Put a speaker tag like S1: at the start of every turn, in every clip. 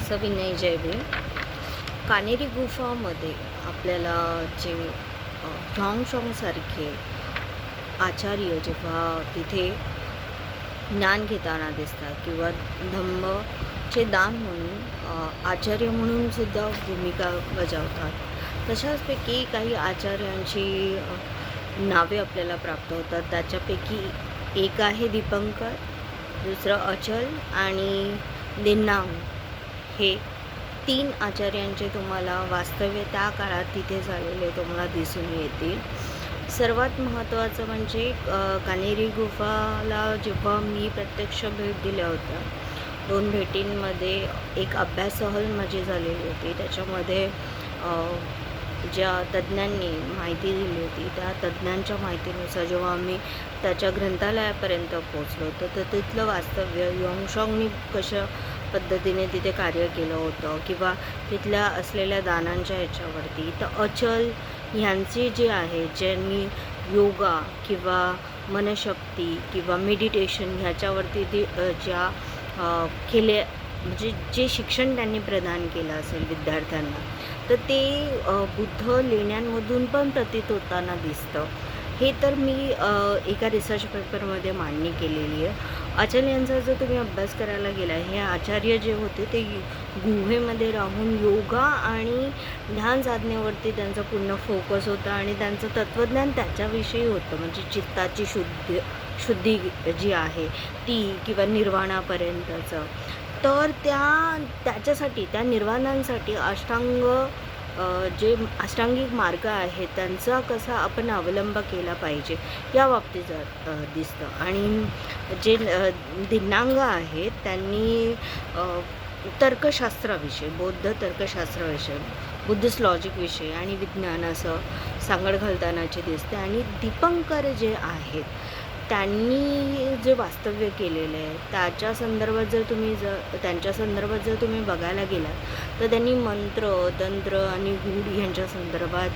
S1: सविनय जयवे. कानेरी गुफामध्ये आपल्याला जे ह्वांगसांगसारखे आचार्य जेव्हा तिथे ज्ञान घेताना दिसतात किंवा धम्मचे दान म्हणून आचार्य म्हणून सुद्धा भूमिका बजावतात, तशाचपैकी काही आचार्यांची नावे आपल्याला प्राप्त होतात. त्याच्यापैकी एक आहे दीपंकर, दुसरं अचल आणि दिन्नांग. हे 3 आचार्यांचे तुम्हाला वास्तव्य त्या काळात तिथे झालेले तुम्हाला दिसून येतील. सर्वात महत्त्वाचं म्हणजे कानेरी गुफाला जेव्हा मी प्रत्यक्ष भेट दिल्या होत्या, 2 भेटींमध्ये एक अभ्यास सहल माझी झालेली होती. त्याच्यामध्ये ज्या तज्ज्ञांनी माहिती दिली होती त्या तज्ज्ञांच्या माहितीनुसार जेव्हा आम्ही त्याच्या ग्रंथालयापर्यंत पोचलो तर तिथलं वास्तव्य ह्वांगसांगनी कशा पद्धतीने तिथे कार्य केलं होतं किंवा तिथल्या असलेल्या दानांच्या ह्याच्यावरती, तर अचल ह्यांचे जे आहे ज्यांनी योगा किंवा मनशक्ती किंवा मेडिटेशन ह्याच्यावरती ते ज्या केले म्हणजे जे शिक्षण त्यांनी प्रदान केलं असेल विद्यार्थ्यांना, तर ते बुद्ध लेण्यांमधून पण प्रतीत होताना दिसतं. हे तर मी एका रिसर्च पेपरमध्ये मांडणी केलेली आहे. अचल यांचा जर तुम्ही अभ्यास करायला गेला, हे आचार्य जे होते ते गुहेमध्ये राहून योगा आणि ध्यान साधनेवरती त्यांचा पूर्ण फोकस होता आणि त्यांचं तत्त्वज्ञान त्याच्याविषयी होतं, म्हणजे चित्ताची शुद्धी जी आहे ती किंवा निर्वाणापर्यंतचं. तर त्याच्यासाठी त्या निर्वाणांसाठी जे अष्टांगिक मार्ग आहे त्यांचा कसा आपण अवलंब केला पाहिजे या बाबतीत दिसतं. आणि जे दिन्नांग आहेत त्यांनी तर्कशास्त्राविषयी, बौद्ध तर्कशास्त्राविषयी, बुद्धिस्ट लॉजिकविषयी आणि विज्ञान असं सांगड घालतानाचे दिसते. आणि दीपंकर जे आहेत त्यांनी जे वास्तव्य केलेलं आहे त्याच्या संदर्भात त्यांच्या संदर्भात जर तुम्ही बघायला गेलात तर त्यांनी मंत्र, तंत्र आणि गूढ ह्यांच्या संदर्भात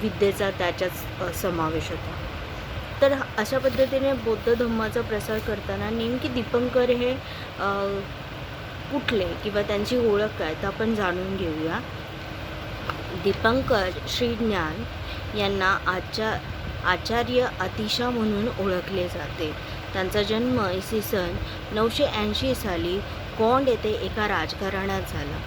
S1: विद्येचा त्याच्यात समावेश होता. तर अशा पद्धतीने बौद्ध धम्माचा प्रसार करताना नेमकी दीपंकर हे कुठले किंवा त्यांची ओळख काय तर आपण जाणून घेऊया. दीपंकर श्री ज्ञान यांना आचार्य अतिशा म्हणून ओळखले जाते. त्यांचा जन्म इसवी सन 980 साली गोंड येथे एका राजघराण्यात झाला.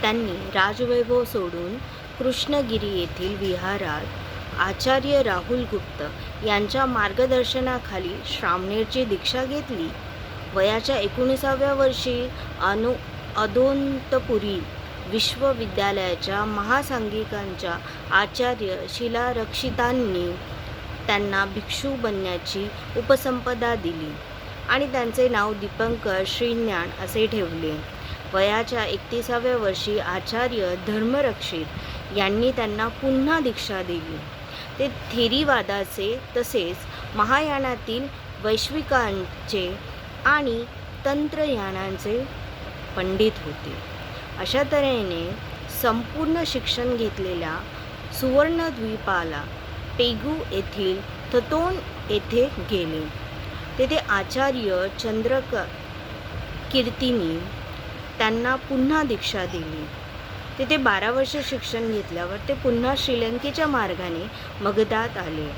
S1: त्यांनी राजवैभव सोडून कृष्णगिरी येथील विहारात आचार्य राहुल गुप्त यांच्या मार्गदर्शनाखाली श्रामणेरची दीक्षा घेतली. वयाच्या 19व्या वर्षी अदोंतपुरी विश्वविद्यालयाच्या महासांगिकांच्या आचार्य शिलारक्षितांनी त्यांना भिक्षू बनण्याची उपसंपदा दिली आणि त्यांचे नाव दीपंकर श्रीज्ञान असे ठेवले. वयाच्या 31व्या वर्षी आचार्य धर्मरक्षित यांनी त्यांना पुन्हा दीक्षा दिली. ते थेरीवादाचे तसेच महायानातील वैश्विकांचे आणि तंत्रयानांचे पंडित होते. अशा तऱ्हेने संपूर्ण शिक्षण घेतलेल्या सुवर्णद्वीपाला पेगू येथील थतोन येथे गेले. तेथे आचार्य चंद्रकीर्तींनी त्यांना पुन्हा दीक्षा दिली. तेथे 12 वर्ष शिक्षण घेतल्यावर ते पुन्हा श्रीलंकेच्या मार्गाने मगधात आले.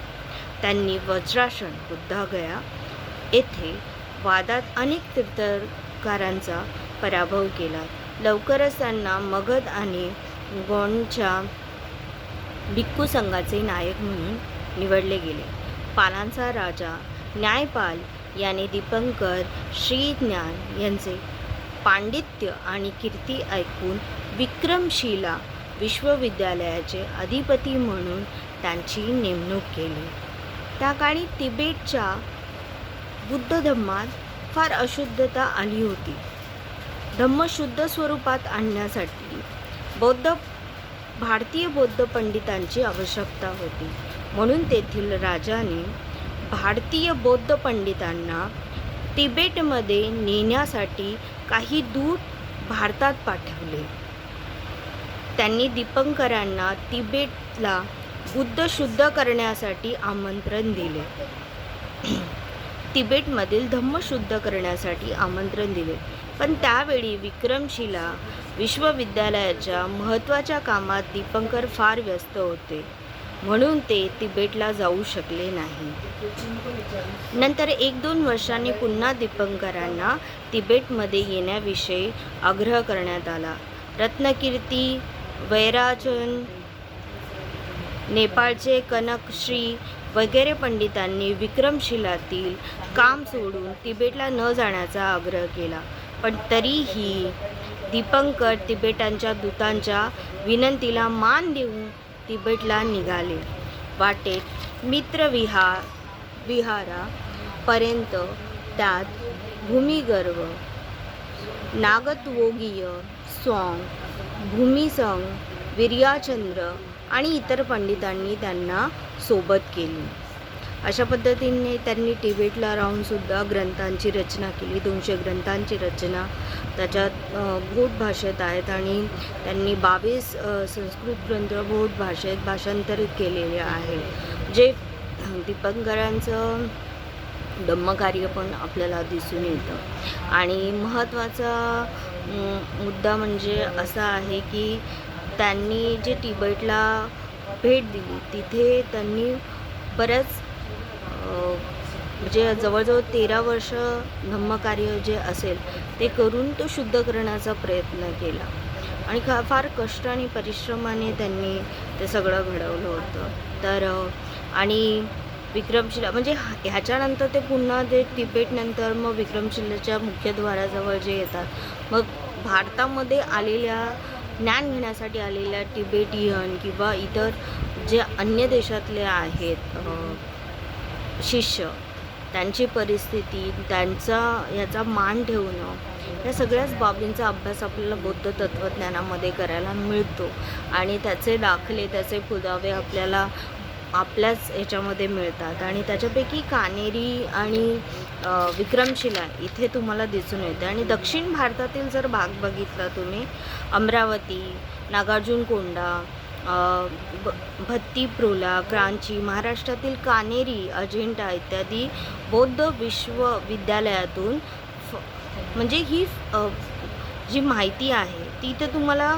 S1: त्यांनी वज्रासन, बुद्धगया येथे वादात अनेक तीर्थंकरांचा पराभव केला. लवकरच त्यांना मगध आणि गोंडच्या भिक्खू संघाचे नायक म्हणून निवडले गेले. पालांचा राजा न्यायपाल याने दीपंकर श्रीज्ञान यांचे पांडित्य आणि कीर्ती ऐकून विक्रमशिला विश्वविद्यालयाचे अधिपती म्हणून त्यांची नेमणूक केली. त्या काळी तिबेटच्या बुद्ध धम्मात फार अशुद्धता आली होती. धम्म शुद्ध स्वरूपात आणण्यासाठी भारतीय बौद्ध पंडितांची आवश्यकता होती. म्हणून तेथील राजाने भारतीय बौद्ध पंडितांना तिबेटमध्ये नेण्यासाठी काही दूत भारतात पाठवले. त्यांनी दीपंकरांना तिबेटला बुद्ध शुद्ध करण्यासाठी आमंत्रण दिले. तिबेटमधील धम्म शुद्ध करण्यासाठी आमंत्रण दिले. पण त्यावेळी विक्रमशिला विश्वविद्यालयाच्या महत्त्वाच्या कामात दीपंकर फार व्यस्त होते, म्हणून ते तिबेटला जाऊ शकले नाही. नंतर 1-2 वर्षांनी पुन्हा दीपंकरांना तिबेटमध्ये येण्याविषयी आग्रह करण्यात आला. रत्नकीर्ती, वैराचन, नेपाळचे कनकश्री वगैरे पंडितांनी विक्रमशिलातील काम सोडून तिबेटला न जाण्याचा आग्रह केला, पण तरीही दीपंकर तिबेटांच्या दूतांच्या विनंतीला मान देऊन तिबेटला निघाले. वाटेत विहारापर्यंत त्यात भूमिगर्व, नागतवोगीय, स्वांग, भूमिसंग, विर्याचंद्र आणि इतर पंडितांनी त्यांना सोबत केली. अशा पद्धतीने त्यांनी तिबेटला राहूनसुद्धा ग्रंथांची रचना केली. 200 ग्रंथांची रचना त्याच्यात बोध भाषेत आहेत आणि त्यांनी 22 संस्कृत ग्रंथ बोध भाषेत भाषांतरित केलेले आहे. जे दीपंकरांचं धम्मकार्य पण आपल्याला दिसून येतं. आणि महत्त्वाचा मुद्दा म्हणजे असा आहे की त्यांनी जे तिबेटला भेट दिली तिथे त्यांनी बऱ्याच म्हणजे जवळजवळ 13 वर्ष धम्मकार्य जे असेल ते करून तो शुद्ध करण्याचा प्रयत्न केला आणि फार कष्ट आणि परिश्रमाने त्यांनी ते सगळं घडवलं होतं. तर आणि विक्रमशिला म्हणजे ह्याच्यानंतर ते पुन्हा ते तिबेटनंतर मग विक्रमशिलेच्या मुख्यद्वाराजवळ जे येतात, मग भारतामध्ये आलेल्या ज्ञान घेण्यासाठी आलेल्या तिबेटियन किंवा इतर जे अन्य देशातले आहेत शिष्य, त्यांची परिस्थिती, त्यांचा याचा मान ठेवणं, या सगळ्याच बाबींचा अभ्यास आपल्याला बौद्ध तत्त्वज्ञानामध्ये करायला मिळतो आणि त्याचे दाखले, त्याचे पुरावे आपल्याला आपल्याच याच्यामध्ये मिळतात. आणि त्याच्यापैकी कानेरी आणि विक्रमशिला इथे तुम्हाला दिसून येते. आणि दक्षिण भारतातील जर भाग बघितला तुम्ही, अमरावती, नागार्जुनकोंडा, भत्तीप्रोला, क्रांची, महाराष्ट्रातील कानेरी, अजिंठा इत्यादी बौद्ध विश्वविद्यालयातून म्हणजे ही जी माहिती आहे ती तर तुम्हाला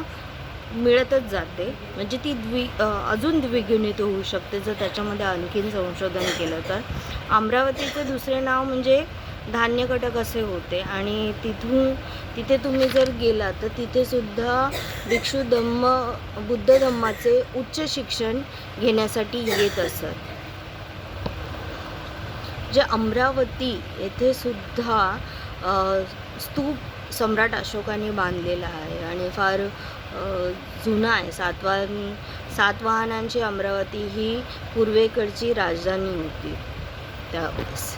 S1: मिळतच जाते. म्हणजे ती अजून द्विगुणित होऊ शकते जर त्याच्यामध्ये आणखीन संशोधन केलं तर. अमरावतीचं दुसरे नाव म्हणजे धान्यकटक असे होते आणि तिथे तुम्ही जर गेला तर तिथेसुद्धा भिक्षू बुद्ध धम्माचे उच्च शिक्षण घेण्यासाठी येत असत. जे अमरावती येथे सुद्धा स्तूप सम्राट अशोकाने बांधलेला आहे आणि फार जुना आहे. सातवाहनांची अमरावती ही पूर्वेकडची राजधानी होती त्यावेळेस.